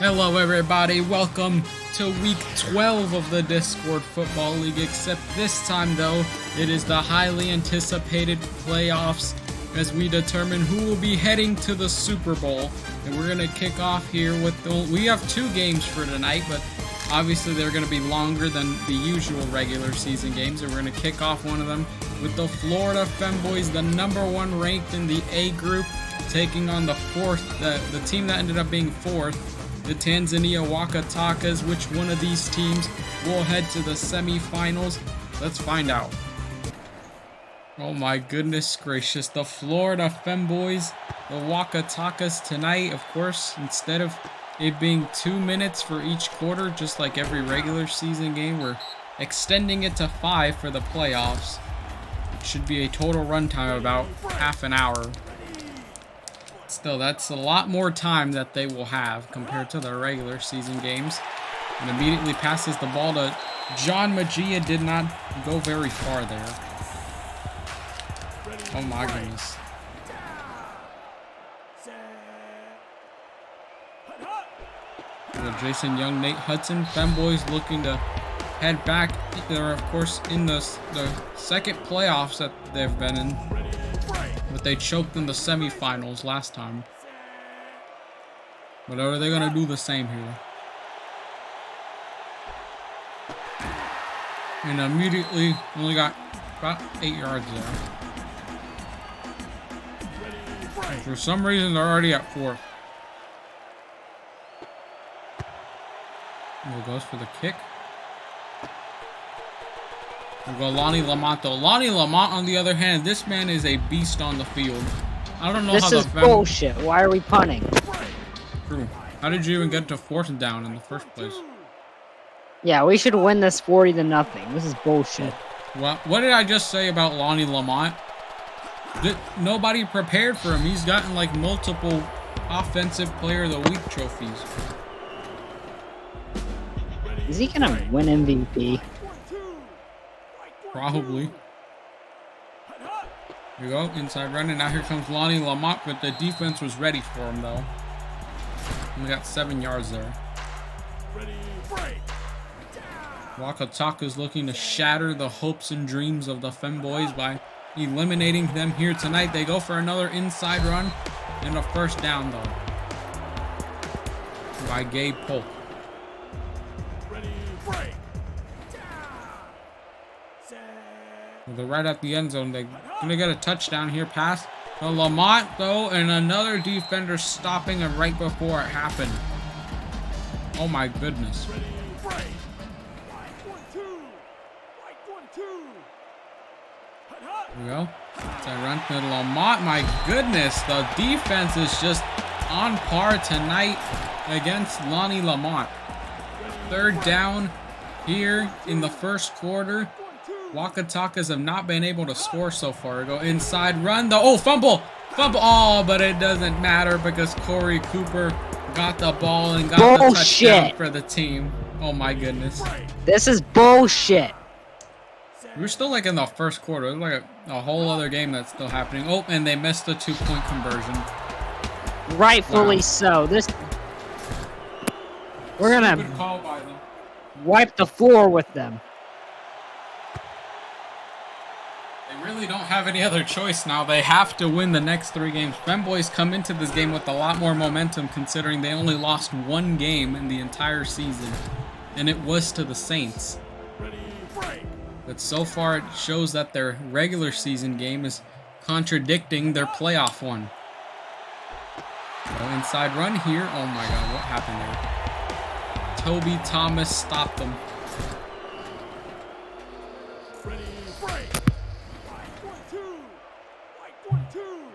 Hello everybody, welcome to week 12 of the Discord Football League, except this time though, it is the highly anticipated playoffs as we determine who will be heading to the Super Bowl. And we're going to kick off here with, we have 2 games for tonight, but obviously they're going to be longer than the usual regular season games, and we're going to kick off one of them with the Florida Femboys, the #1 ranked in the A group, taking on the team that ended up being 4th. The Tanzania Waka Takas. Which one of these teams will head to the semifinals? Let's find out. Oh my goodness gracious. The Florida Femboys, the Waka Takas tonight, of course, instead of it being 2 minutes for each quarter, just like every regular season game, we're extending it to 5 for the playoffs. It should be a total runtime of about half an hour. Still, that's a lot more time that they will have compared to their regular season games. And immediately passes the ball to John Magia. Did not go very far there. Oh my goodness. Jason Young, Nate Hudson. Femboys looking to head back. They're, of course, in the second playoffs that they've been in. But they choked in the semifinals last time. But are they going to do the same here? And immediately only got about 8 yards there. And for some reason, they're already at 4th. He goes for the kick. We'll go Lonnie Lamont though. Lonnie Lamont, on the other hand, this man is a beast on the field. I don't know how this is bullshit. Why are we punting? True. How did you even get to 4th down in the first place? Yeah, we should win this 40-0. This is bullshit. What did I just say about Lonnie Lamont? Nobody prepared for him. He's gotten like multiple Offensive Player of the Week trophies. Is he gonna win MVP? Probably. Here we go, inside run, and now here comes Lonnie Lamont, but the defense was ready for him though. Only got 7 yards there. Waka Takas looking to shatter the hopes and dreams of the Femboys by eliminating them here tonight. They go for another inside run and a 1st down though by Gabe Polk. They're right at the end zone. They're gonna get a touchdown here. Pass to Lamont though, and another defender stopping it right before it happened. Oh my goodness. Here we go. It's a run to Lamont. My goodness, the defense is just on par tonight against Lonnie Lamont. 3rd down here in the first quarter. Waka Takas have not been able to score so far. Go inside run. Fumble! Fumble! Oh, but it doesn't matter because Corey Cooper got the ball and got the touchdown for the team. Oh my goodness. This is bullshit. We're still like in the first quarter. There's like a whole other game that's still happening. Oh, and they missed the 2-point conversion. Rightfully so. We're gonna wipe the floor with them. They really don't have any other choice now. They have to win the next 3 games. Femboys come into this game with a lot more momentum considering they only lost 1 game in the entire season. And it was to the Saints. But so far it shows that their regular season game is contradicting their playoff one. So inside run here. Oh my god, what happened there? Toby Thomas stopped them.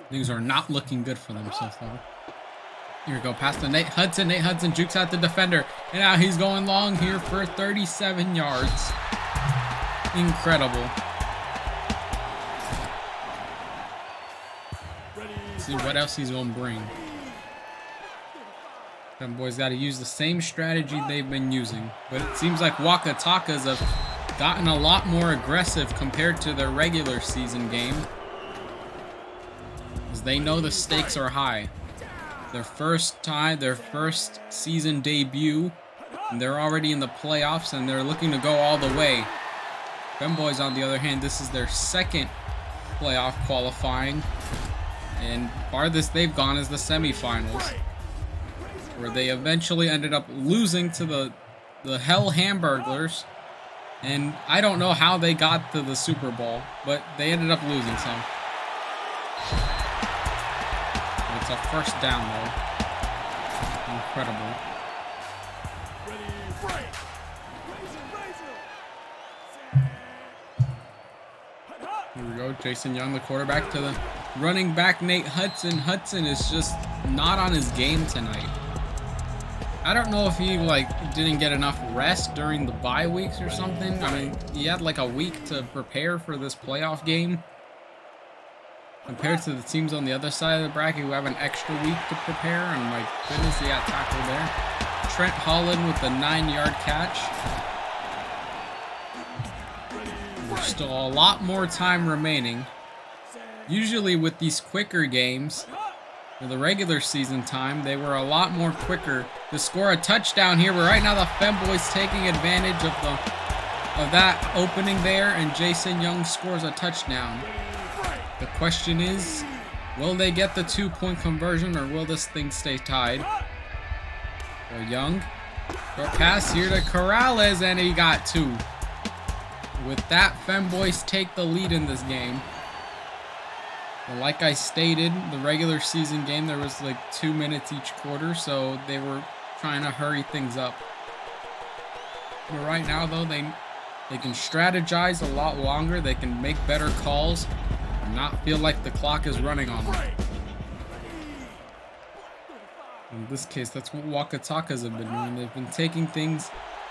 Things are not looking good for them so far. Here we go, past to Nate Hudson. Nate Hudson jukes out the defender. And now he's going long here for 37 yards. Incredible. Let's see what else he's going to bring. Them boys got to use the same strategy they've been using. But it seems like Waka Takas have gotten a lot more aggressive compared to their regular season game. They know the stakes are high. their first season debut. And they're already in the playoffs, and they're looking to go all the way. Femboys, on the other hand, this is their second playoff qualifying. And farthest they've gone is the semifinals, where they eventually ended up losing to the Hell Hamburglers. And I don't know how they got to the Super Bowl, but they ended up losing some. It's a first down, though. Incredible. Here we go. Jason Young, the quarterback, to the running back, Nate Hudson. Hudson is just not on his game tonight. I don't know if he didn't get enough rest during the bye weeks or something. I mean, he had like a week to prepare for this playoff game, compared to the teams on the other side of the bracket who have an extra week to prepare. And my goodness, he got tackled there. Trent Holland with the 9-yard catch. There's still a lot more time remaining. Usually with these quicker games, for the regular season time, they were a lot more quicker to score a touchdown here. But right now the Femboys taking advantage of that opening there, and Jason Young scores a touchdown. The question is, will they get the 2-point conversion, or will this thing stay tied? So Young, short pass here to Corrales, and he got 2. With that, Femboys take the lead in this game. But like I stated, the regular season game, there was like 2 minutes each quarter, so they were trying to hurry things up. But right now, though, they can strategize a lot longer. They can make better calls and not feel like the clock is running on them. In this case, that's what Waka Takas have been doing. They've been taking things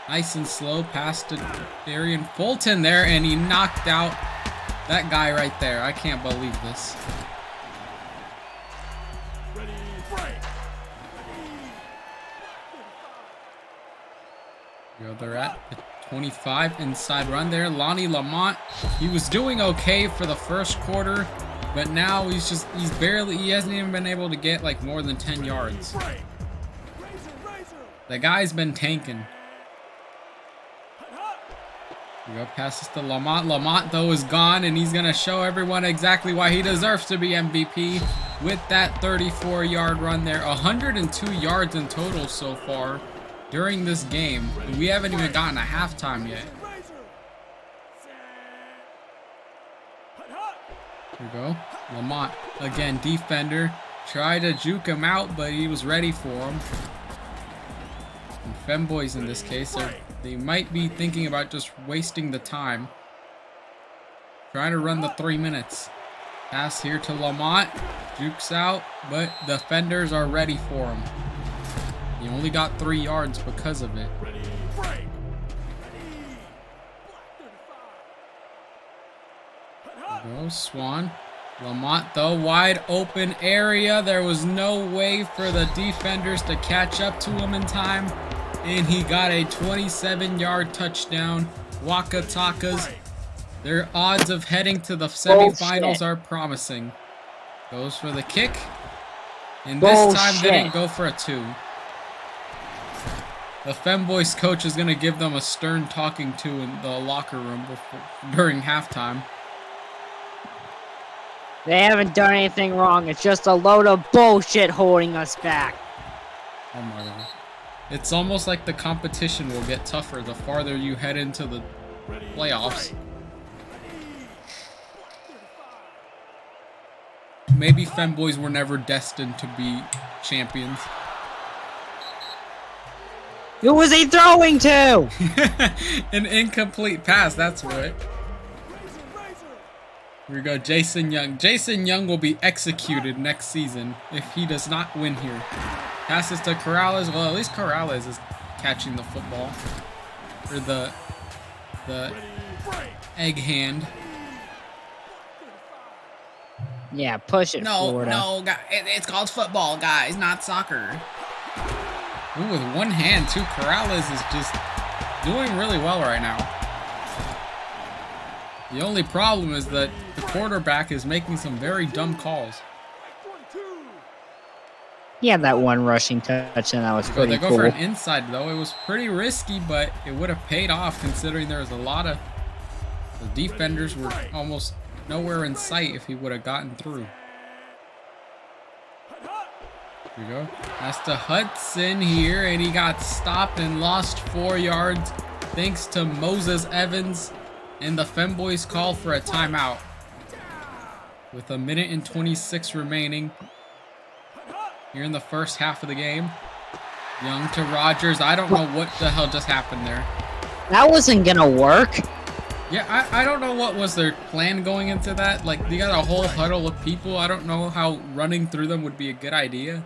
nice and slow. Pass to Darian Fulton there, and he knocked out that guy right there. I can't believe this. They're at the 25, inside run there. Lonnie Lamont, he was doing okay for the first quarter, but now he hasn't even been able to get like more than 10 yards. The guy's been tanking. We go passes to Lamont. Lamont, though, is gone, and he's going to show everyone exactly why he deserves to be MVP with that 34-yard run there. 102 yards in total so far during this game. We haven't even gotten a halftime yet. Here we go. Lamont, again, defender. Tried to juke him out, but he was ready for him. And Femboys, in this case, they might be thinking about just wasting the time. Trying to run the 3 minutes. Pass here to Lamont. Jukes out, but the defenders are ready for him. He only got 3 yards because of it. There goes Swan. Lamont, though, wide open area. There was no way for the defenders to catch up to him in time. And he got a 27-yard touchdown. Waka Takas, their odds of heading to the semifinals are promising. Goes for the kick. And this time they didn't go for a 2. The Femboys coach is going to give them a stern talking to in the locker room during halftime. They haven't done anything wrong. It's just a load of bullshit holding us back. Oh my god. It's almost like the competition will get tougher the farther you head into the playoffs. Maybe Femboys were never destined to be champions. Who was he throwing to? An incomplete pass, that's what. Here we go, Jason Young. Jason Young will be executed next season if he does not win here. Passes to Corrales. Well, at least Corrales is catching the football. Or the egg hand. Yeah, push it, Florida. No, it's called football, guys, not soccer. Ooh, with one hand, too. Corrales is just doing really well right now. The only problem is that the quarterback is making some very dumb calls. He had that one rushing touch, and that was pretty They go cool. for an inside, though. It was pretty risky, but it would have paid off considering there was a lot of... The defenders were almost nowhere in sight if he would have gotten through. Here we go. That's to Hudson here, and he got stopped and lost 4 yards thanks to Moses Evans, and the Femboys call for a timeout. With 1:26 remaining here in the first half of the game. Young to Rogers. I don't know what the hell just happened there. That wasn't gonna work. Yeah, I don't know what was their plan going into that. Like, you got a whole huddle of people. I don't know how running through them would be a good idea.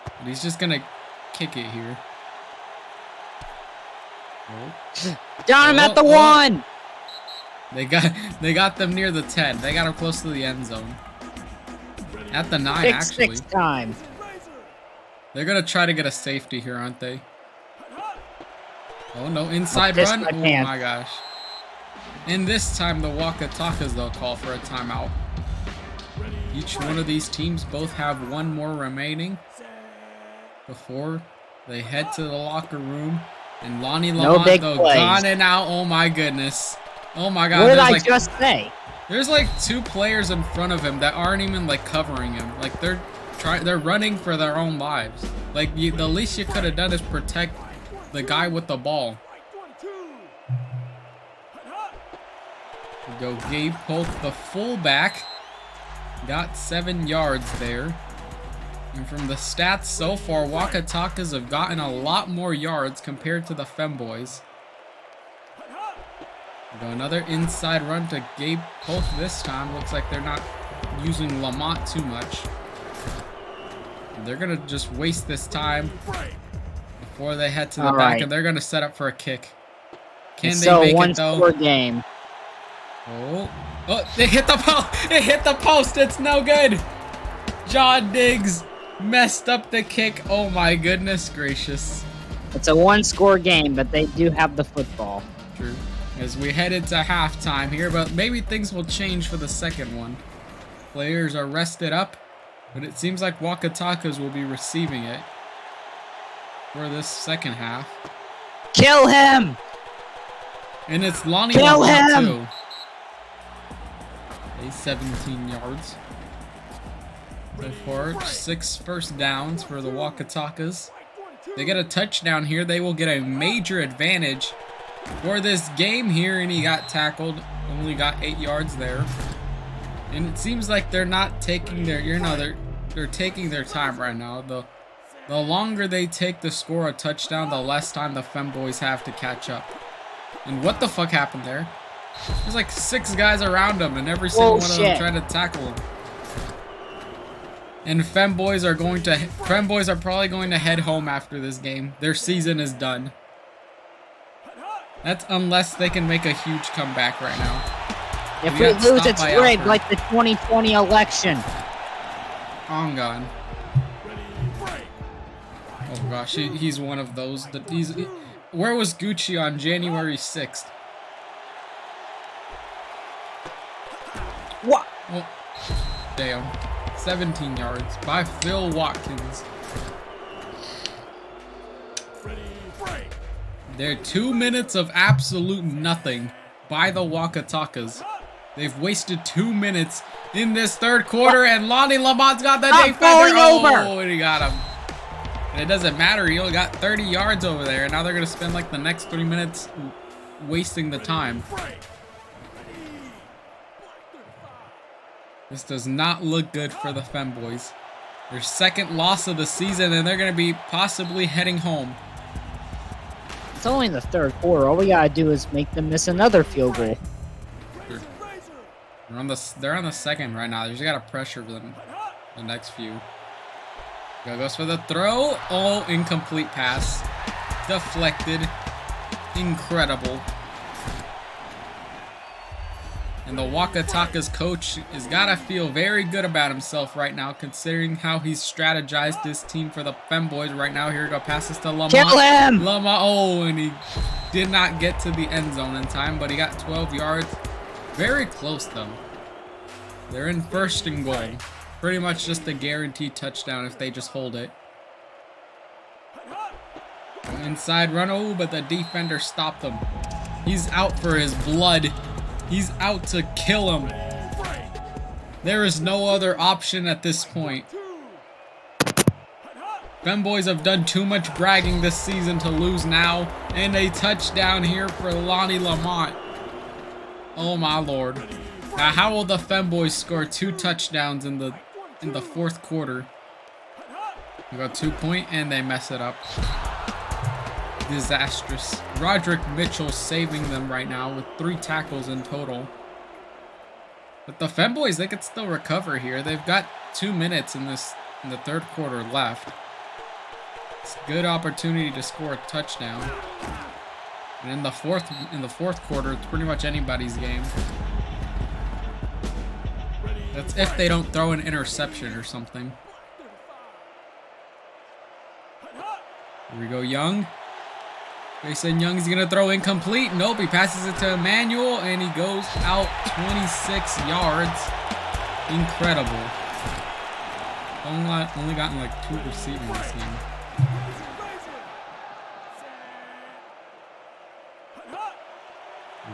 But he's just gonna kick it here. Oh. Got him at the 1. They got them near the 10. They got him close to the end zone. At the 9, actually. 6 times. They're gonna try to get a safety here, aren't they? Oh no, inside run. Oh my gosh. And this time the Waka Takas, they'll call for a timeout. Each one of these teams both have 1 more remaining before they head to the locker room. And Lonnie Lamont, though, gone and out. Oh my goodness. Oh my god. What did I just say? There's like 2 players in front of him that aren't even like covering him. Like they're running for their own lives. Like the least you could have done is protect the guy with the ball. We go Gabe Polk, the fullback. Got 7 yards there. And from the stats so far, Waka Takas have gotten a lot more yards compared to the Femboys. We go another inside run to Gabe Polk this time. Looks like they're not using Lamont too much. And they're going to just waste this time before they head to the back. And they're going to set up for a kick. Can they make it, though? One-score game. Oh, they hit the post. It hit the post. It's no good. John Diggs messed up the kick. Oh my goodness gracious. It's a 1-score game, but they do have the football. True. As we head into halftime here, but maybe things will change for the second one. Players are rested up, but it seems like Waka Takas will be receiving it for this second half. Kill him! And it's Lonnie Lamont too. 17 yards. So far, 6 first downs for the Waka Takas. They get a touchdown here. They will get a major advantage for this game here. And he got tackled. Only got 8 yards there. And it seems like they're not taking their, they're taking their time right now. The longer they take to score a touchdown, the less time the Femboys have to catch up. And what the fuck happened there? There's like 6 guys around him, and every single one of them trying to tackle him. And Femboys are probably going to head home after this game. Their season is done. That's unless they can make a huge comeback right now. If we lose, it's rigged like the 2020 election. I'm gone. Oh gosh, he's one of those. Where was Gucci on January 6th? What? Oh, damn. 17 yards by Phil Watkins. They're 2 minutes of absolute nothing by the Waka Takas. They've wasted 2 minutes in this third quarter, and Lonnie Lamont's got the defender. Oh, and he got him. And it doesn't matter. He only got 30 yards over there, and now they're going to spend like the next 3 minutes wasting the time. This does not look good for the Femboys. Their second loss of the season, and they're going to be possibly heading home. It's only the third quarter. All we got to do is make them miss another field goal. Sure. They're on the second right now. They just got to pressure them the next few. Goes for the throw. Oh, incomplete pass. Deflected. Incredible. And the Waka Takas coach has got to feel very good about himself right now, considering how he's strategized this team for the Femboys right now. Here we go, passes to Lamont. Kill him! Lamont, oh, and he did not get to the end zone in time, but he got 12 yards. Very close, though. They're in 1st and goal pretty much just a guaranteed touchdown if they just hold it. Inside run, oh, but the defender stopped him. He's out for his blood. He's out to kill him. There is no other option at this point. Femboys have done too much bragging this season to lose now. And a touchdown here for Lonnie Lamont. Oh my lord. Now how will the Femboys score 2 touchdowns in the fourth quarter? We got 2 point and they mess it up. Disastrous. Roderick Mitchell saving them right now with 3 tackles in total. But the Femboys, they could still recover here. They've got 2 minutes in the third quarter left. It's a good opportunity to score a touchdown. And in the fourth quarter, it's pretty much anybody's game. That's if they don't throw an interception or something. Here we go, Young. Jason Young's gonna throw incomplete. Nope, he passes it to Emmanuel and he goes out 26 yards. Incredible. Only gotten like 2 receiving this game.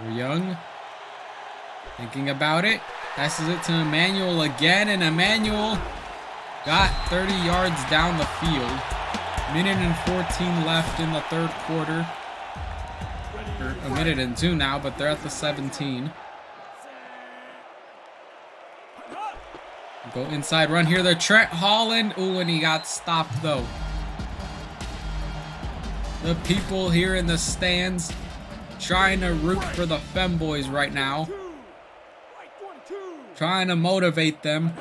We're Young. Thinking about it. Passes it to Emmanuel again, and Emmanuel got 30 yards down the field. Minute and 14 left in the third quarter. Or a minute and 2 now, but they're at the 17. Go inside run here. They're Trent Holland. Ooh, and he got stopped though. The people here in the stands trying to root for the Femboys right now. Trying to motivate them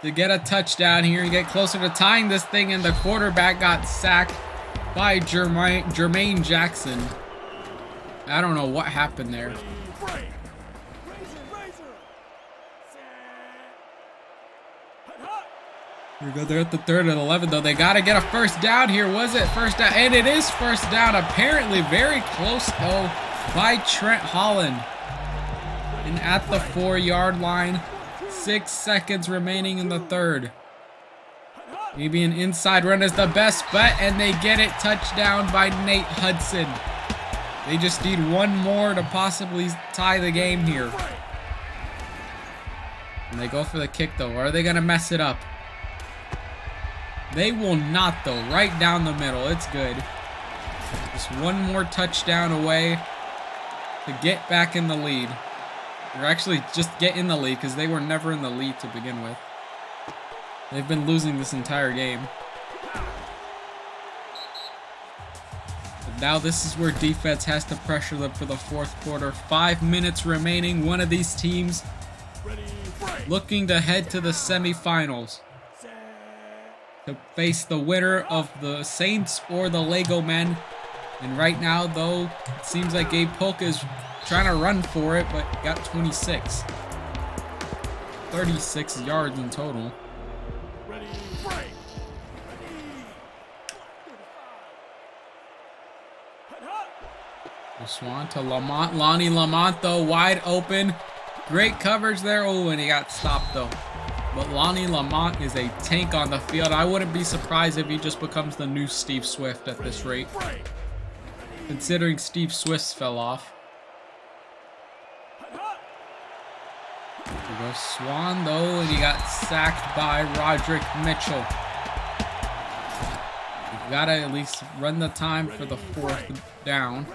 to get a touchdown here and get closer to tying this thing, and the quarterback got sacked by Jermaine Jackson. I don't know what happened there. Here we go. They're at the 3rd and 11 though. They got to get a first down here. Was it first down? And it is first down. Apparently very close though by Trent Holland. And at the 4-yard line, 6 seconds remaining in the third. Maybe an inside run is the best bet, and they get it. Touchdown by Nate Hudson. They just need 1 more to possibly tie the game here. And they go for the kick though. Or are they going to mess it up? They will not though. Right down the middle. It's good. Just 1 more touchdown away to get back in the lead. Or actually just get in the lead, because they were never in the lead to begin with. They've been losing this entire game. But now this is where defense has to pressure them for the fourth quarter. 5 minutes remaining. One of these teams looking to head to the semifinals to face the winner of the Saints or the Legomen. And right now, though, it seems like Gabe Polk is trying to run for it, but got 26. 36 yards in total. Swan to Lamont. Lonnie Lamont, though, wide open. Great coverage there. Oh, and he got stopped, though. But Lonnie Lamont is a tank on the field. I wouldn't be surprised if he just becomes the new Steve Swift at this rate, considering Steve Swift's fell off. Here we go, Swan, though, and he got sacked by Roderick Mitchell. You've got to at least run the time for the 4th down.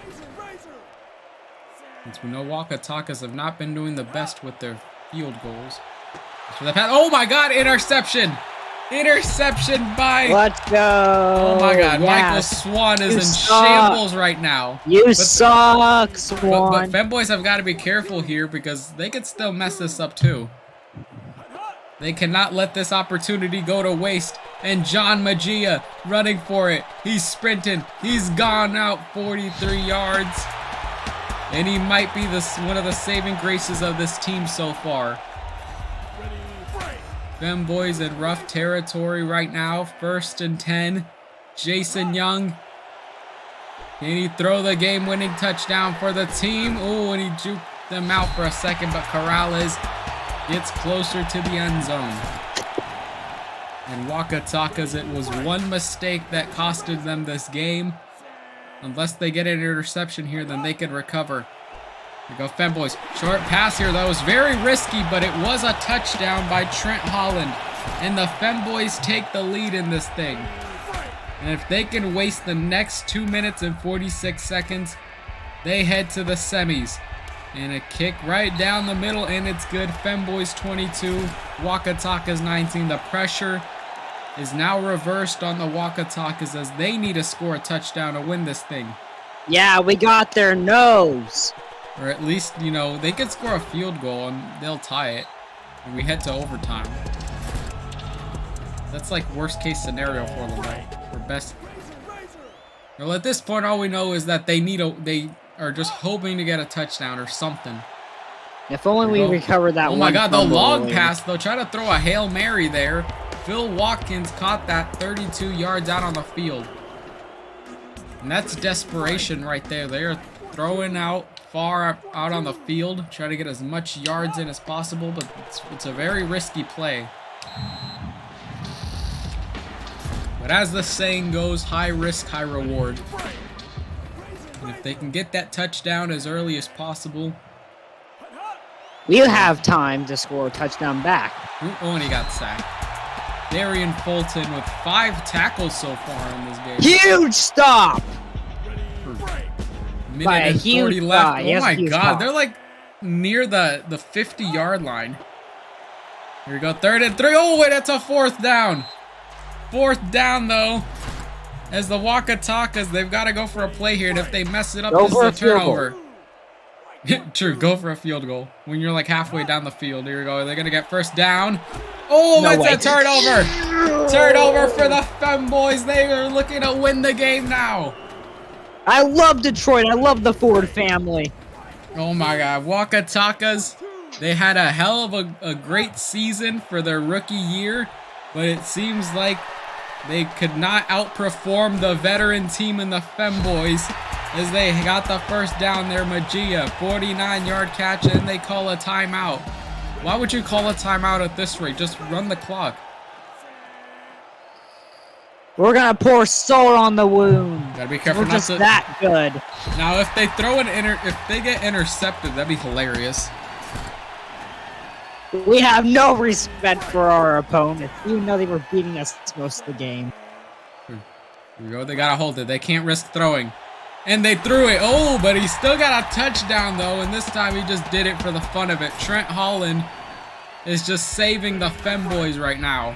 Since we know Waka Takas have not been doing the best with their field goals. For the pass. Oh my god, interception! Interception by... Let's go! Oh my god, yes. Michael Swan is in shambles right now. You suck, Swan. But Femboys have got to be careful here, because they could still mess this up too. They cannot let this opportunity go to waste. And John Magia running for it. He's sprinting. He's gone out 43 yards. And he might be one of the saving graces of this team so far. Femboys in rough territory right now. 1st and 10. Jason Young. Can he throw the game-winning touchdown for the team? Oh, and he juked them out for a second, but Corrales gets closer to the end zone. And Waka Takas, it was one mistake that costed them this game. Unless they get an interception here, then they can recover. Here we go, Femboys. Short pass here, that was very risky, but it was a touchdown by Trent Holland. And the Femboys take the lead in this thing. And if they can waste the next 2 minutes and 46 seconds, they head to the semis. And a kick right down the middle, and it's good. Femboys 22, Waka Takas 19. The pressure is now reversed on the Waka Takas as they need to score a touchdown to win this thing. Yeah, we got their nose. Or at least, you know, they could score a field goal and they'll tie it. And we head to overtime. That's like worst case scenario for them, right? Or best. Well, at this point, all we know is that they are just hoping to get a touchdown or something. If only we recover that one. Oh my god, the long earlier. pass, though. Try to throw a Hail Mary there. Phil Watkins caught that 32 yards out on the field. And that's desperation right there. They're throwing out far out on the field. Try to get as much yards in as possible, but it's a very risky play. But as the saying goes, high risk, high reward. And if they can get that touchdown as early as possible. We have time to score a touchdown back. Oh, and he got sacked. Darian Fulton with 5 tackles so far in this game. Huge stop! Minute By a and 40 huge left. guy. Oh Yes, my huge god, stop. they're like near the 50-yard line. Here we go, 3rd and 3. Oh, wait, that's a 4th down. 4th down, though. As the Waka Takas, they've got to go for a play here, and if they mess it up, this is a turnover. True, go for a field goal. When you're like halfway down the field, here we go. They're going to get 1st down. Oh, No that's a turnover. Turnover for the Femboys. They are looking to win the game now. I love Detroit. I love the Ford family. Oh my god, Waka Takas, they had a hell of a great season for their rookie year, but it seems like they could not outperform the veteran team in the Femboys as they got the 1st down there. Magia, 49-yard catch, and they call a timeout. Why would you call a timeout at this rate? Just run the clock. We're gonna pour salt on the wound. Gotta be careful We're not just to. that good. Now, if they throw if they get intercepted, that'd be hilarious. We have no respect for our opponents, even though they were beating us most of the game. Here we go. They gotta hold it. They can't risk throwing. And they threw it. Oh, but he still got a touchdown, though. And this time he just did it for the fun of it. Trent Holland is just saving the Femboys right now.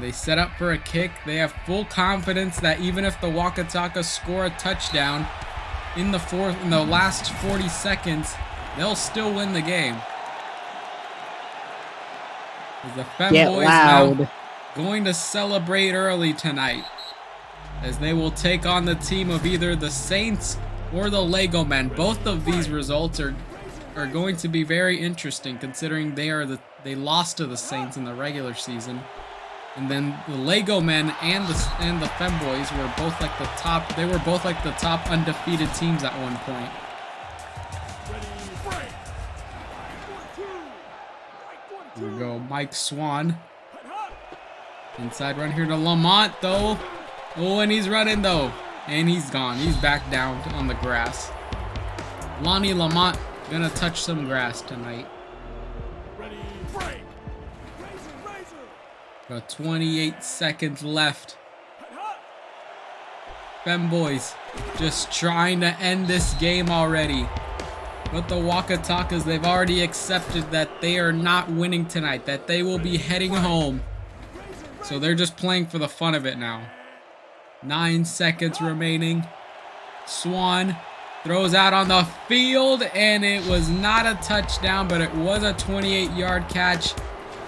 They set up for a kick. They have full confidence that even if the Waka Takas score a touchdown in the last 40 seconds, they'll still win the game. As the Femboys now going to celebrate early tonight, as they will take on the team of either the Saints or the Legomen. Both of these results are going to be very interesting, considering they lost to the Saints in the regular season, and then the Legomen and the Femboys were both like the top. They were both like the top undefeated teams at one point. Here we go, Mike Swan. Inside run here to Lamont, though. Oh, and he's running, though. And he's gone. He's back down on the grass. Lonnie Lamont gonna touch some grass tonight. Got 28 seconds left. Femboys just trying to end this game already. But the Waka Takas, they've already accepted that they are not winning tonight, that they will be heading home. So they're just playing for the fun of it now. 9 seconds remaining. Swan throws out on the field, and it was not a touchdown, but it was a 28-yard catch.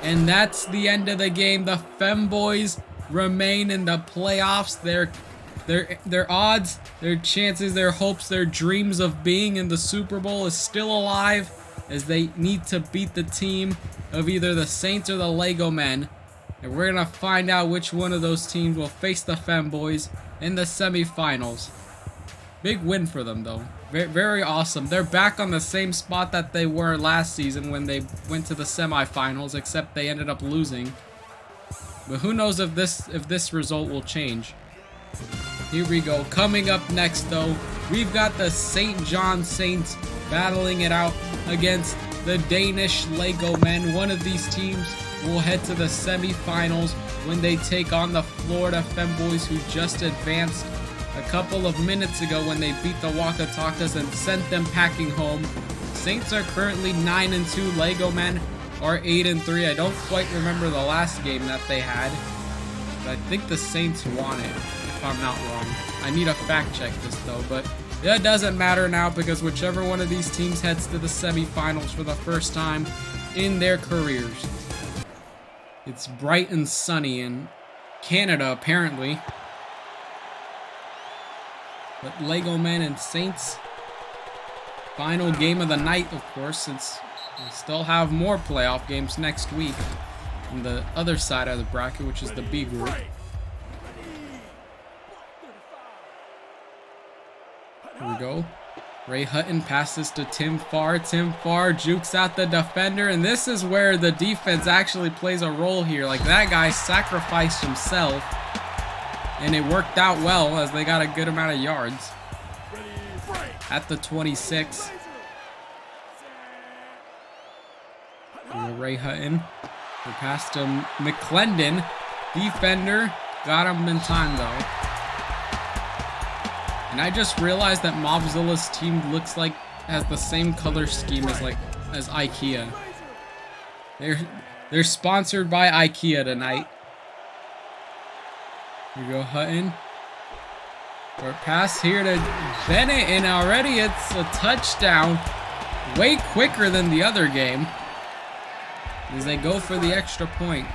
And that's the end of the game. The Femboys remain in the playoffs. Their odds, their chances, their hopes, their dreams of being in the Super Bowl is still alive, as they need to beat the team of either the Saints or the Legomen. And we're going to find out which one of those teams will face the Femboys in the semifinals. Big win for them, though. Very, very awesome. They're back on the same spot that they were last season when they went to the semifinals, except they ended up losing. But who knows if this result will change. Here we go. Coming up next, though, we've got the St. John Saints battling it out against the Danish Legomen. One of these teams will head to the semifinals when they take on the Florida Femboys, who just advanced a couple of minutes ago when they beat the Waka Takas and sent them packing home. Saints are currently 9-2. Legomen are 8-3. I don't quite remember the last game that they had, but I think the Saints won it, if I'm not wrong. I need to fact check this though, but it doesn't matter now because whichever one of these teams heads to the semifinals for the first time in their careers. It's bright and sunny in Canada, apparently. But Legomen and Saints, final game of the night, of course, since we still have more playoff games next week on the other side of the bracket, which is the B group. Here we go. Ray Hutton passes to Tim Farr. Tim Farr jukes out the defender, and this is where the defense actually plays a role here. Like, that guy sacrificed himself, and it worked out well as they got a good amount of yards. At the 26. Ray Hutton. We passed him. McClendon, defender, got him in time though. And I just realized that Mobzilla's team looks like has the same color scheme as IKEA. They're sponsored by IKEA tonight. Here we go, Hutton. Short pass here to Bennett, and already it's a touchdown. Way quicker than the other game, as they go for the extra point.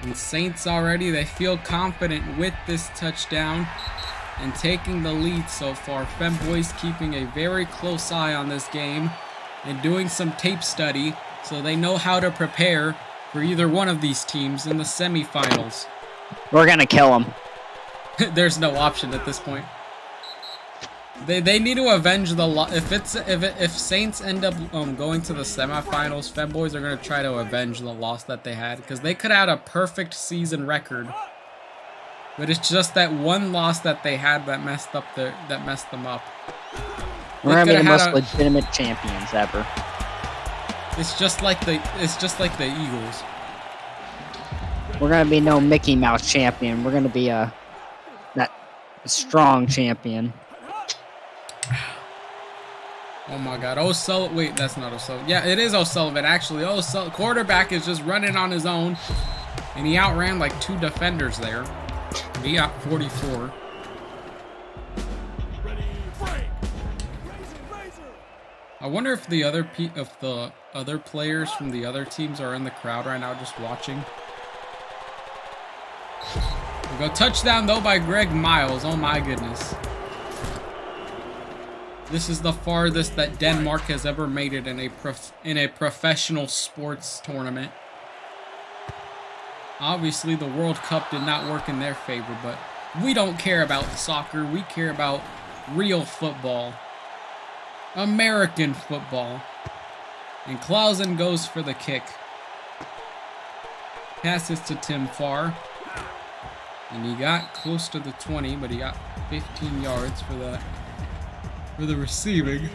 And Saints already, they feel confident with this touchdown and taking the lead so far. Femboys keeping a very close eye on this game and doing some tape study so they know how to prepare for either one of these teams in the semifinals. We're gonna kill them. There's no option at this point. They need to avenge the loss. If Saints end up going to the semifinals, Femboys are gonna try to avenge the loss that they had, because they could have had a perfect season record, but it's just that one loss that they had that messed them up. We're gonna be the most legitimate champions ever. It's just like the Eagles. We're gonna be no Mickey Mouse champion. We're gonna be a strong champion. Oh my God, O'Sullivan. Wait, that's not O'Sullivan. Yeah, it is O'Sullivan, actually. Quarterback is just running on his own, and he outran like 2 defenders there. He got 44. I wonder if the other players from the other teams are in the crowd right now just watching. We go touchdown though by Greg Miles. Oh my goodness. This is the farthest that Denmark has ever made it in a professional sports tournament. Obviously, the World Cup did not work in their favor, but we don't care about soccer. We care about real football. American football. And Clausen goes for the kick. Passes to Tim Farr. And he got close to the 20, but he got 15 yards for that. For the receiving.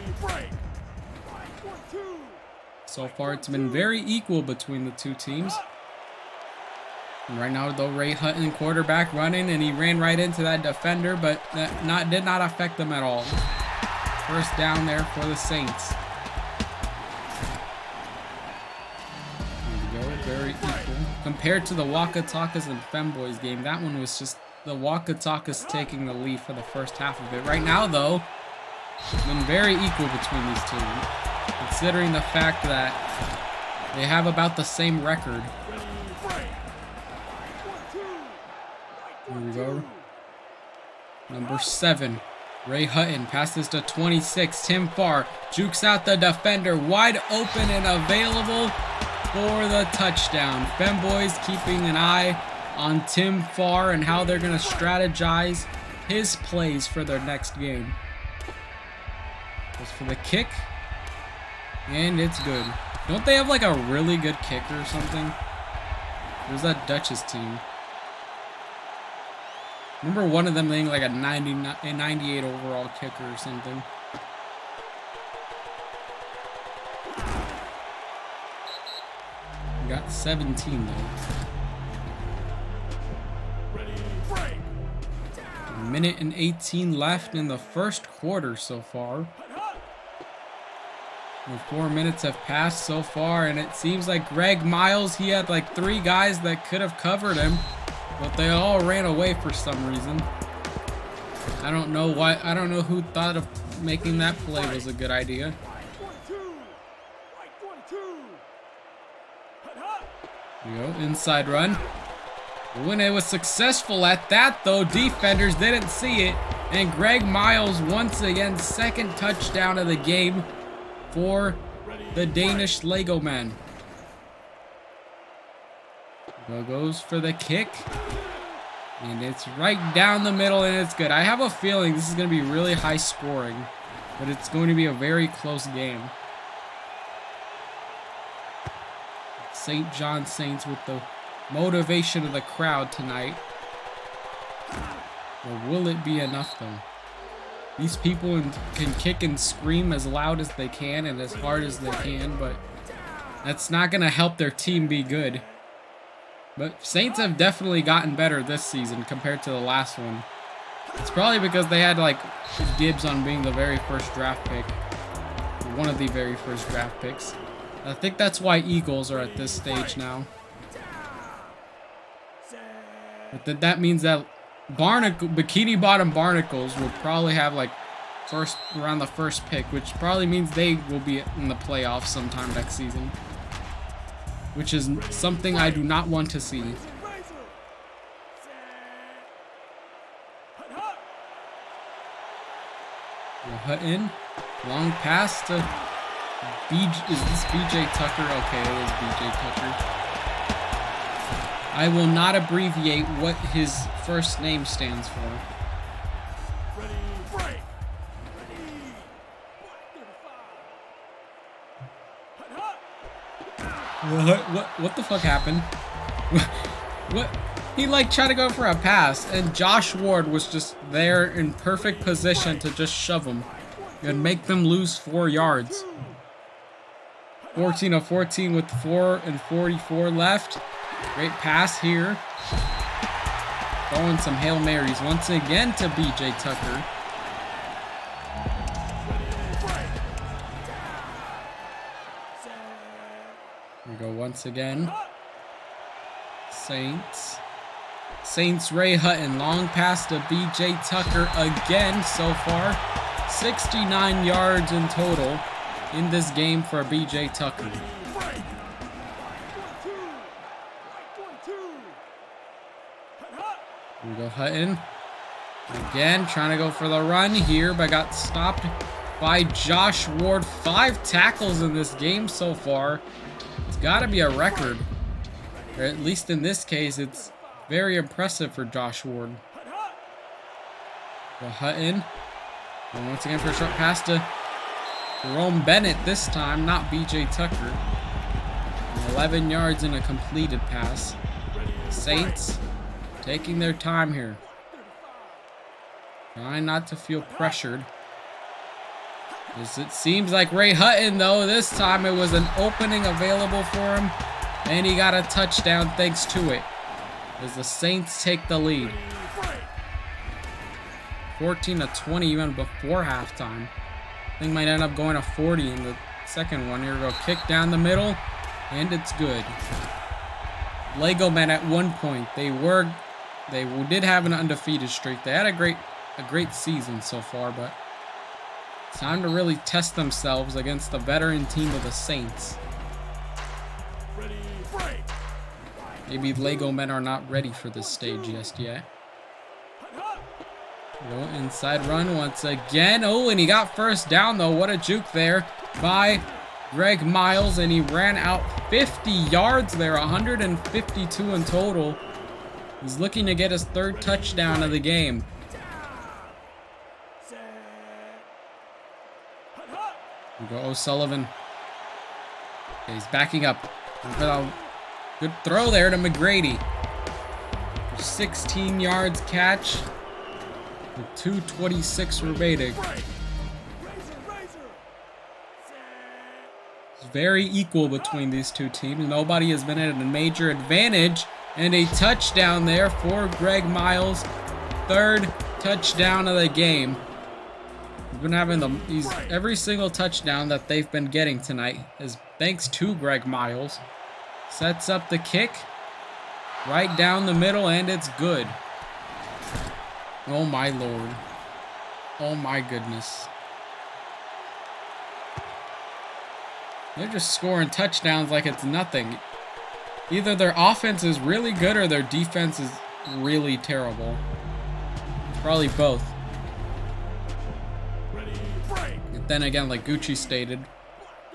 So far, it's been very equal between the two teams. And right now, though, Ray Hutton, quarterback, running, and he ran right into that defender, but that did not affect them at all. First down there for the Saints. There we go, very equal. Compared to the Waka Takas and Femboys game, that one was just the Waka Takas taking the lead for the first half of it. Right now, though, it's been very equal between these two, considering the fact that they have about the same record. Here we go. Number 7, Ray Hutton passes to 26. Tim Farr jukes out the defender, wide open and available for the touchdown. Femboys keeping an eye on Tim Farr and how they're going to strategize his plays for their next game. Goes for the kick, and it's good. Don't they have like a really good kicker or something? Who's that Dutch's team? Remember one of them being like a 98 overall kicker or something. We got 17 though. A minute and 18 left in the first quarter so far. And 4 minutes have passed so far, and it seems like Greg Miles, he had like 3 guys that could have covered him, but they all ran away for some reason. I don't know why. I don't know who thought of making that play was a good idea. There we go, inside run. When it was successful at that though, defenders didn't see it, and Greg Miles once again, second touchdown of the game for the Danish Legomen. Goes for the kick, and it's right down the middle, and it's good. I have a feeling this is going to be really high scoring, but it's going to be a very close game. St. John Saints with the motivation of the crowd tonight. Or will it be enough though? These people can kick and scream as loud as they can and as hard as they can, but that's not going to help their team be good. But Saints have definitely gotten better this season compared to the last one. It's probably because they had like dibs on being the very first draft pick. One of the very first draft picks. I think that's why Eagles are at this stage now. But that means that Bikini Bottom Barnacles will probably have like around the first pick, which probably means they will be in the playoffs sometime next season. Which is something I do not want to see. Hutton, long pass to is this BJ Tucker? Okay, it is BJ Tucker. I will not abbreviate what his first name stands for. What the fuck happened? What? He like tried to go for a pass, and Josh Ward was just there in perfect position to just shove him and make them lose 4 yards. 14 of 14 with 4:44 left. Great pass here. Throwing some Hail Marys once again to BJ Tucker. Here we go once again. Saints Ray Hutton. Long pass to BJ Tucker again so far. 69 yards in total in this game for BJ Tucker. Here we go, Hutton. Again, trying to go for the run here, but got stopped by Josh Ward. 5 tackles in this game so far. It's got to be a record. Or at least in this case, it's very impressive for Josh Ward. Go Hutton. And once again for a short pass to Jerome Bennett this time, not BJ Tucker. 11 yards in a completed pass. Saints taking their time here. Trying not to feel pressured. As it seems like Ray Hutton, though, this time it was an opening available for him. And he got a touchdown thanks to it. As the Saints take the lead. 14-20 even before halftime. I think might end up going to 40 in the second one. Here we go. Kick down the middle. And it's good. Legomen at one point. They did have an undefeated streak. They had a great season so far, but it's time to really test themselves against the veteran team of the Saints. Maybe Legomen are not ready for this stage just yet. Go inside run once again. Oh, and he got first down though. What a juke there by Greg Miles, and he ran out 50 yards there, 152 in total. He's looking to get his 3rd touchdown of the game. We go O'Sullivan. Okay, he's backing up. Good throw there to McGrady. 16 yards catch. With 2:26 remaining. It's very equal between these two teams. Nobody has been at a major advantage. And a touchdown there for Greg Miles. Third touchdown of the game. He's been having every single touchdown that they've been getting tonight is thanks to Greg Miles. Sets up the kick. Right down the middle, and it's good. Oh my lord. Oh my goodness. They're just scoring touchdowns like it's nothing. Either their offense is really good or their defense is really terrible. Probably both. But then again, like Gucci stated,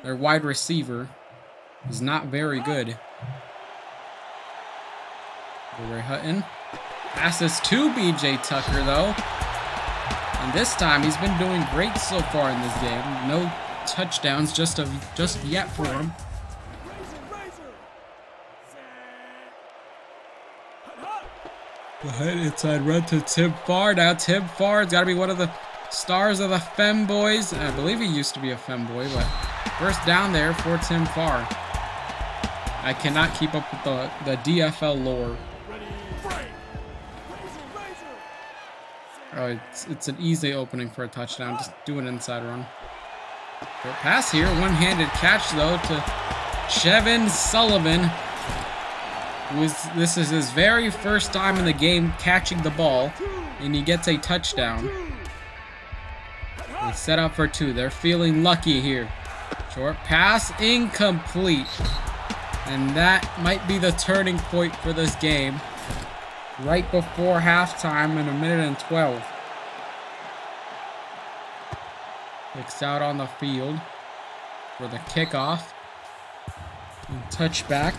their wide receiver is not very good. Ray Hutton passes to BJ Tucker though. And this time he's been doing great so far in this game. No touchdowns just yet for him. Ahead inside run to Tim Farr. Now Tim Farr's got to be one of the stars of the Femboys. I believe he used to be a Femboy, but first down there for Tim Farr. I cannot keep up with the DFL lore. Oh, it's an easy opening for a touchdown. Just do an inside run. Short pass here. One-handed catch, though, to Chevin Sullivan. This is his very first time in the game catching the ball, and he gets a touchdown. They set up for two. They're feeling lucky here. Short pass, incomplete. And that might be the turning point for this game. Right before halftime in 1:12. Kicks out on the field for the kickoff. And touchback.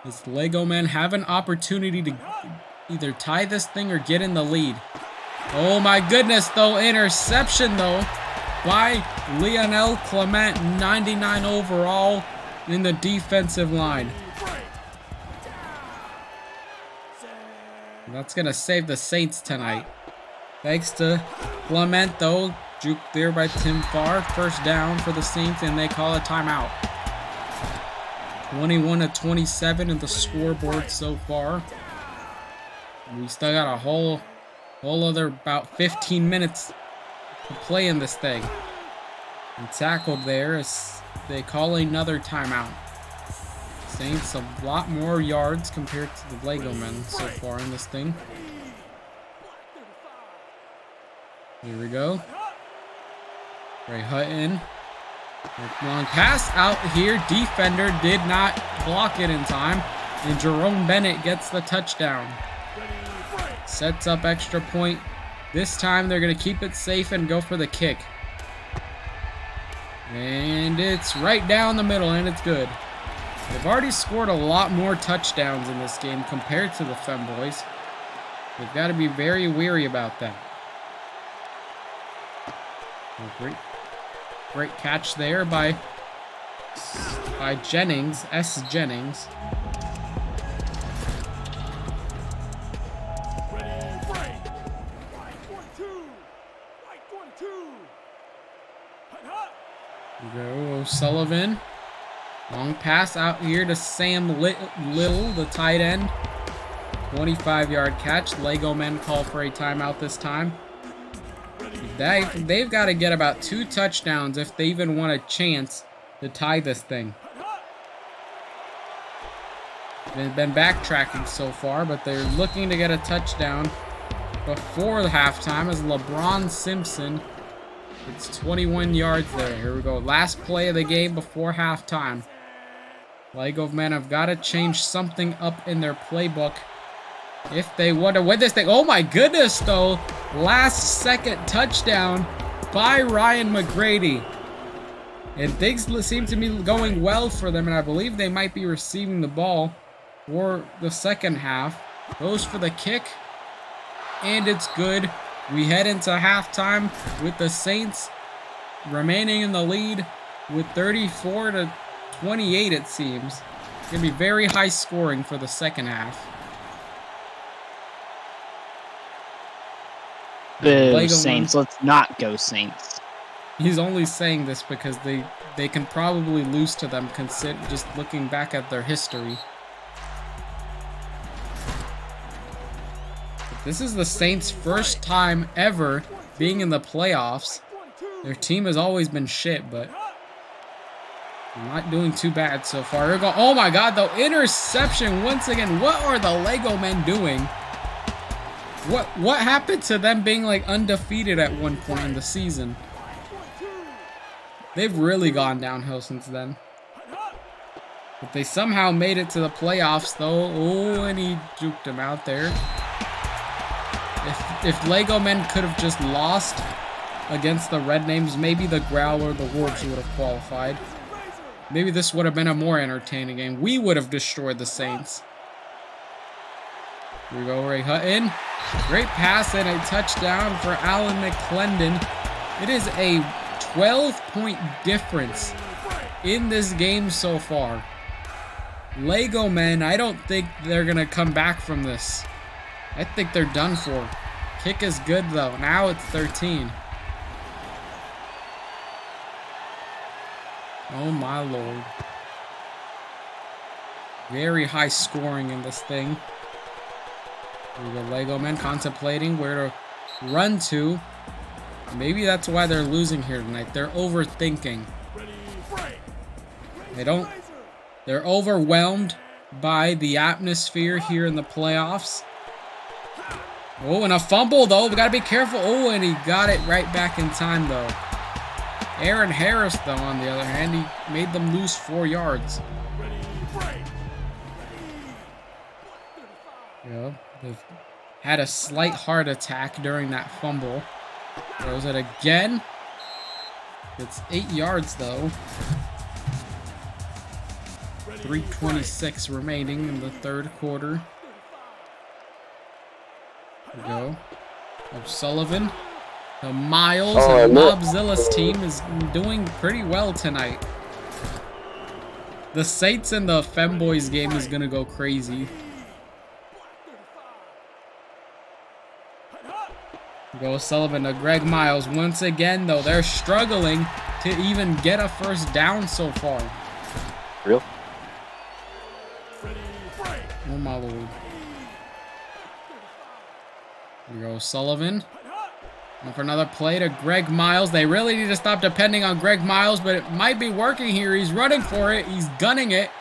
This Legomen have an opportunity to either tie this thing or get in the lead. Oh my goodness, though. Interception, though, by Lionel Clement, 99 overall in the defensive line. That's going to save the Saints tonight. Thanks to Clement, though. Juked there by Tim Farr. First down for the Saints, and they call a timeout. 21-27 in the scoreboard so far. We still got a whole other about 15 minutes to play in this thing. And tackled there as they call another timeout. Saints a lot more yards compared to the Legomen so far in this thing. Here we go. Ray Hutton. Long pass out here. Defender did not block it in time. And Jerome Bennett gets the touchdown. Sets up extra point. This time they're going to keep it safe and go for the kick. And it's right down the middle, and it's good. They've already scored a lot more touchdowns in this game compared to the Femboys. They've got to be very wary about that. Great catch there by Jennings, S. Jennings. Go Sullivan. Long pass out here to Sam Little, the tight end. 25-yard catch. Legomen call for a timeout this time. They've got to get about 2 touchdowns if they even want a chance to tie this thing. They've been backtracking so far, but they're looking to get a touchdown before the halftime as LeBron Simpson. It's 21 yards there. Here we go. Last play of the game before halftime. Legomen have got to change something up in their playbook if they want to win this thing. Oh my goodness, though. Last second touchdown by Ryan McGrady. And things seem to be going well for them, and I believe they might be receiving the ball for the second half. Goes for the kick, and it's good. We head into halftime with the Saints remaining in the lead with 34 to 28, it seems. It's going to be very high scoring for the second half. Boo, Saints. Let's not go Saints. He's only saying this because they can probably lose to them just looking back at their history. This is the Saints' first time ever being in the playoffs. Their team has always been shit, but not doing too bad so far. Oh my god, though, interception once again. What are the Legomen doing? What happened to them being like undefeated at one point in the season? They've really gone downhill since then. But they somehow made it to the playoffs, though. Oh, and he juked him out there. If Legomen could have just lost against the Red Names, maybe the Growl or the Wolves would have qualified. Maybe this would have been a more entertaining game. We would have destroyed the Saints. Here we go, Ray Hutton. Great pass and a touchdown for Alan McClendon. It is a 12-point difference in this game so far. Legomen, I don't think they're going to come back from this. I think they're done for. Kick is good, though. Now it's 13. Oh, my lord. Very high scoring in this thing. Here we go, Legomen contemplating where to run to. Maybe that's why they're losing here tonight. They're overthinking. They're overwhelmed by the atmosphere here in the playoffs. Oh, and a fumble, though. We got to be careful. Oh, and he got it right back in time, though. Aaron Harris, though, on the other hand, he made them lose 4 yards. Yeah, they've had a slight heart attack during that fumble. Throws it again. It's 8 yards, though. 3:26 remaining in the third quarter. Here we go. O'Sullivan. The Miles and Mobzilla's team is doing pretty well tonight. The Saints and the Femboys game is going to go crazy. Go Sullivan to Greg Miles. Once again, though, they're struggling to even get a first down so far. Real? Oh, my lord. Here we go, Sullivan. And for another play to Greg Miles. They really need to stop depending on Greg Miles, but it might be working here. He's running for it. He's gunning it.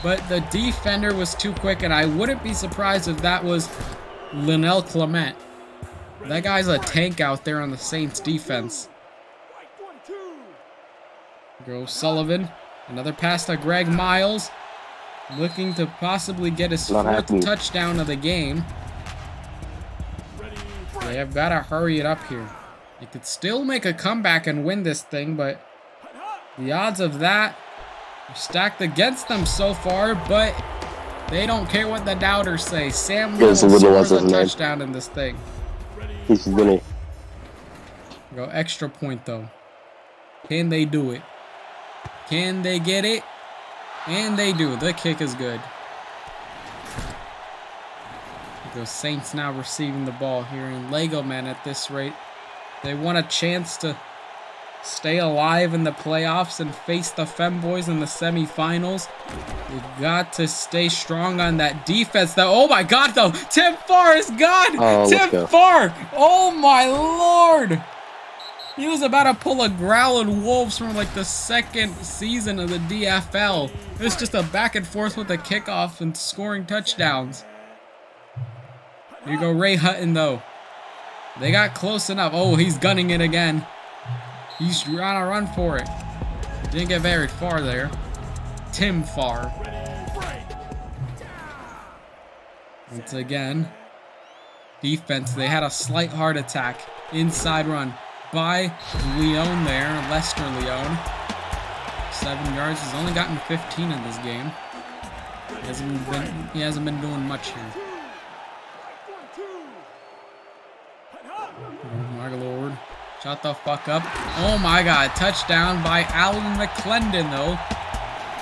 But the defender was too quick, and I wouldn't be surprised if that was Linnell Clement. That guy's a tank out there on the Saints defense. Go Sullivan. Another pass to Greg Miles. Looking to possibly get his 4th touchdown of the game. They have got to hurry it up here. They could still make a comeback and win this thing, but the odds of that are stacked against them so far, but they don't care what the doubters say. Sam Little scores a touchdown in this thing. He's winning. Go extra point, though. Can they do it? Can they get it? And they do. The kick is good. The Saints now receiving the ball here in Legomen at this rate. They want a chance to stay alive in the playoffs and face the Femboys in the semifinals. They've got to stay strong on that defense, though. Oh my god, though. Tim Farr is gone. Tim Farr. Oh my lord. He was about to pull a Growlin' Wolves from like the 2nd season of the DFL. It was just a back and forth with the kickoff and scoring touchdowns. Here you go, Ray Hutton, though. They got close enough. Oh, he's gunning it again. He's trying to run for it. Didn't get very far there. Tim Farr. Once again, defense. They had a slight heart attack. Inside run by Leon there. Lester Leon. 7 yards. He's only gotten 15 in this game. He hasn't been doing much here. Oh my lord. Shut the fuck up. Oh my god. Touchdown by Alan McClendon, though.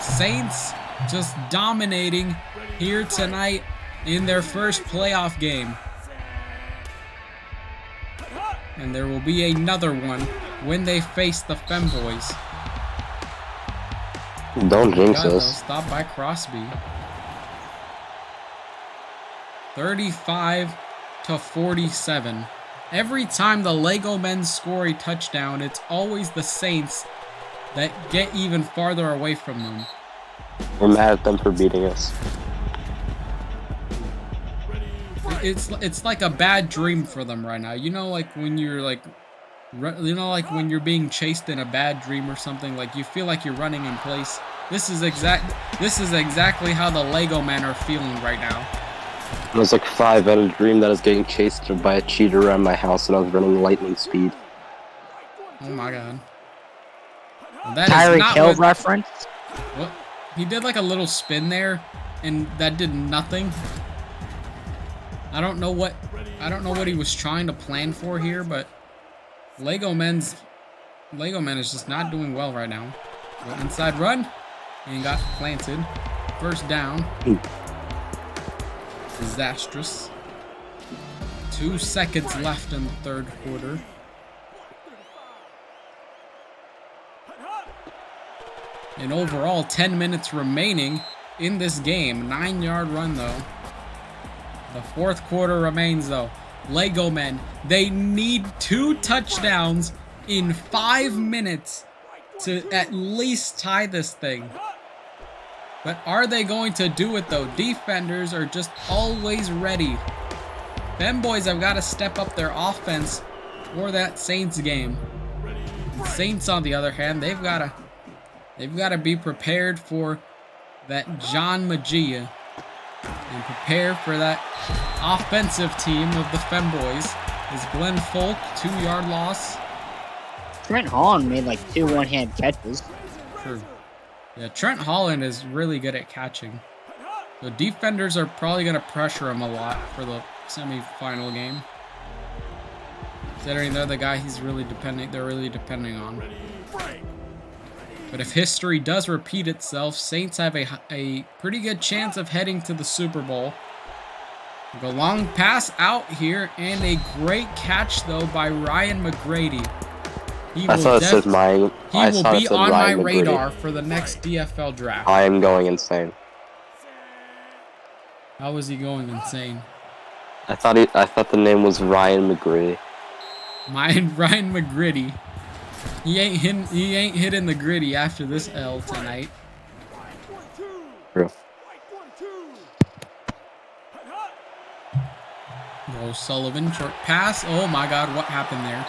Saints just dominating here tonight in their first playoff game. And there will be another one when they face the Femboys. Don't jinx us. Stop by Crosby. 35 to 47. Every time the Legomen score a touchdown, it's always the Saints that get even farther away from them. We're mad at them for beating us. It's like a bad dream for them right now. You know, like when you're like, like when you're being chased in a bad dream or something. Like you feel like you're running in place. This is exactly how the Legomen are feeling right now. I was like 5 out of a dream that I was getting chased by a cheater around my house and I was running lightning speed. Oh my god. Well, that Tyreek Hill reference? What? He did like a little spin there, and that did nothing. I don't know what he was trying to plan for here, but Legomen is just not doing well right now. So inside run, and got planted. First down. Disastrous. 2 seconds left in the third quarter. And overall, 10 minutes remaining in this game. 9-yard run, though. The fourth quarter remains, though. Legomen, they need 2 touchdowns in 5 minutes to at least tie this thing. But are they going to do it, though? Defenders are just always ready. Femboys have got to step up their offense for that Saints game. The Saints, on the other hand, they've got to be prepared for that John Magia and prepare for that offensive team of the Femboys. Is Glenn Folk, 2-yard loss. Trent Holland made like 2 one-hand catches. True. Yeah, Trent Holland is really good at catching. The defenders are probably going to pressure him a lot for the semi-final game. Considering they're the guy they're really depending on. But if history does repeat itself, Saints have a pretty good chance of heading to the Super Bowl. A long pass out here, and a great catch, though, by Ryan McGrady. He will be on my radar for the next DFL draft. I am going insane. How is he going insane? I thought the name was Ryan McGrady. Ryan McGrady. He ain't hitting the gritty after this L tonight. True. O'Sullivan, short pass. Oh my god, what happened there?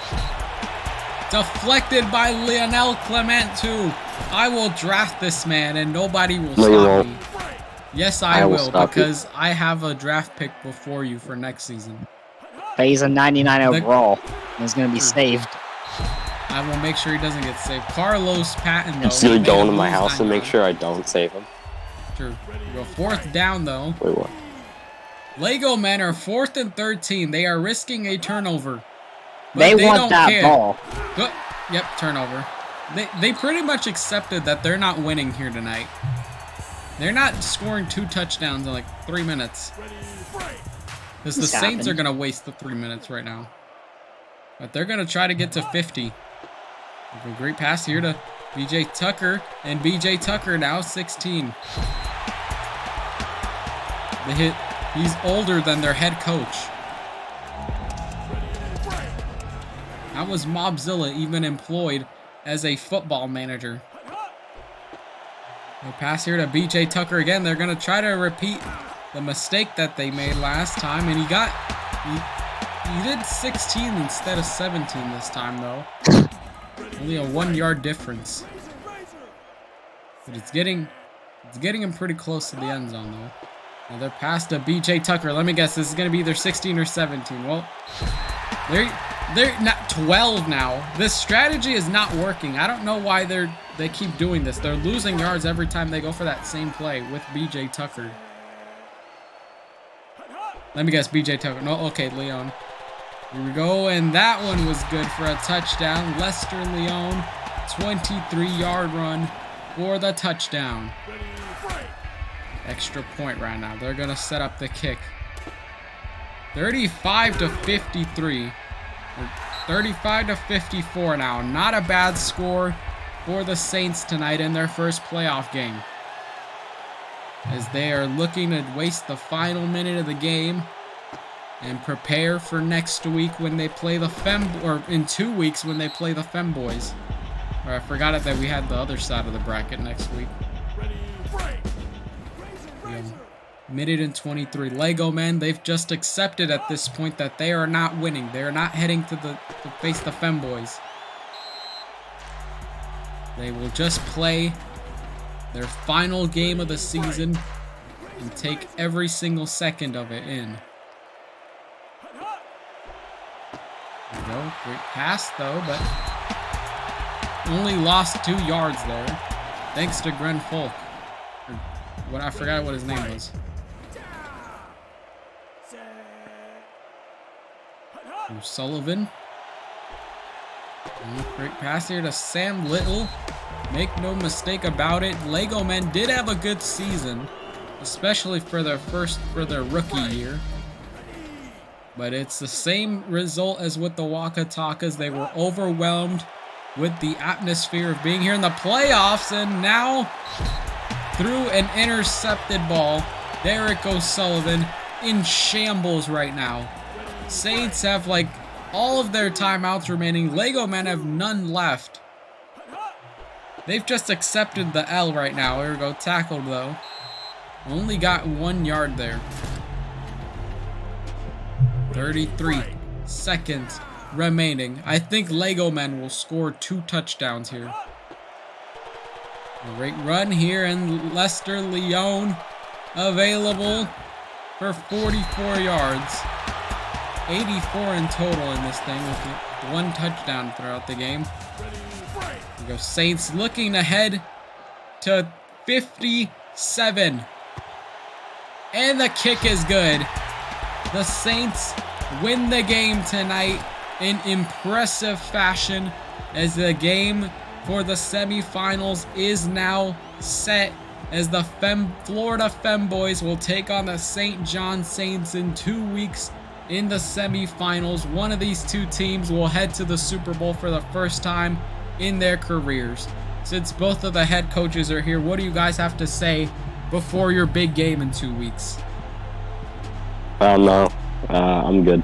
Deflected by Lionel Clement, too. I will draft this man and nobody will stop me. Yes, I will, because I have a draft pick before you for next season. But he's a 99 overall. And he's going to be saved. I will make sure he doesn't get saved. Carlos Patton, though. I'm still going to my house and make sure I don't save him. True. Go 4th down, though. Wait, what? Legomen are 4th and 13. They are risking a turnover. They want that ball. Yep, turnover. They pretty much accepted that they're not winning here tonight. They're not scoring 2 touchdowns in like 3 minutes. Because the Saints are going to waste the 3 minutes right now. But they're going to try to get to 50. A great pass here to B.J. Tucker. And B.J. Tucker now 16. The hit. He's older than their head coach. How was Mobzilla even employed as a football manager? A pass here to B.J. Tucker again. They're going to try to repeat the mistake that they made last time. And he did 16 instead of 17 this time, though. Only a 1-yard difference. But it's getting him pretty close to the end zone, though. Another pass to B.J. Tucker. Let me guess. This is going to be either 16 or 17. Well, they're not 12 now. This strategy is not working. I don't know why they keep doing this. They're losing yards every time they go for that same play with B.J. Tucker. Let me guess. B.J. Tucker. No, okay, Leon. Here we go, and that one was good for a touchdown. Lester Leone, 23-yard run for the touchdown. Extra point right now. They're going to set up the kick. 35 to 53. Or 35 to 54 now. Not a bad score for the Saints tonight in their first playoff game, as they are looking to waste the final minute of the game and prepare for next week when they play the or in 2 weeks when they play the Femboys. Or I forgot it that we had the other side of the bracket next week. Minute and 23. Legomen, they've just accepted at this point that they are not winning. They are not heading to face the Femboys. They will just play their final game of the season and take every single second of it in. There we go. Great pass, though, but only lost 2 yards there. Thanks to Gren Folk. Or I forgot what his name was. Sullivan. Great pass here to Sam Little. Make no mistake about it, Legomen did have a good season, especially for their rookie year. But it's the same result as with the Waka Takas. They were overwhelmed with the atmosphere of being here in the playoffs, and now through an intercepted ball, there it goes. Sullivan in shambles right now. Saints have like all of their timeouts remaining. Legomen have none left. They've just accepted the L right now. Here we go. Tackled though. Only got 1 yard there. 33 seconds remaining. I think Legomen will score 2 touchdowns here. Great run here, and Lester Leone available for 44 yards. 84 in total in this thing, with 1 touchdown throughout the game. Here we go. Saints looking ahead to 57. And the kick is good. The Saints win the game tonight in impressive fashion, as the game for the semifinals is now set, as the Florida Femboys will take on the St. John Saints in 2 weeks in the semifinals. One of these 2 teams will head to the Super Bowl for the first time in their careers. Since both of the head coaches are here, what do you guys have to say before your big game in 2 weeks? No, I'm good.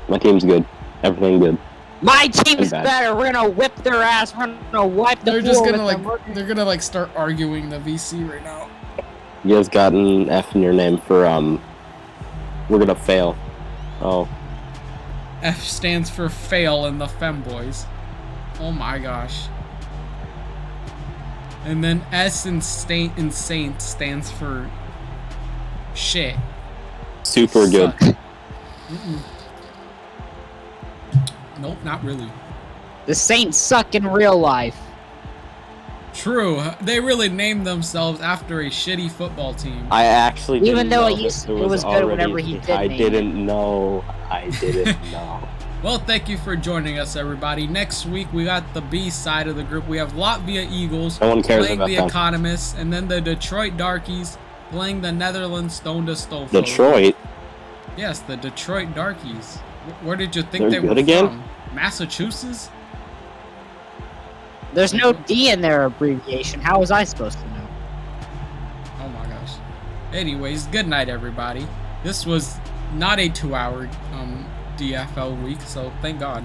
My team's good. Everything good. My team's better. We're gonna whip their ass. We're gonna wipe the floor. They're just gonna they're gonna like start arguing the VC right now. You guys got an F in your name for we're gonna fail. Oh. F stands for fail in the Femboys. Oh my gosh. And then S in Saint stands for shit. Super good. Nope, not really. The Saints suck in real life. True. They really named themselves after a shitty football team. I actually didn't Even though know it was good whenever he did. I didn't know. I didn't know. Well, thank you for joining us, everybody. Next week, we got the B side of the group. We have Latvia Eagles No one cares playing about the them. Economists, and then the Detroit Darkies playing the Netherlands Stone to Stofo. Detroit? Yes, the Detroit Darkies. Where did you think They're they were good again? from? Massachusetts? There's no D in their abbreviation. How was I supposed to know? Oh my gosh. Anyways, good night, everybody. This was not a 2-hour DFL week, so thank God.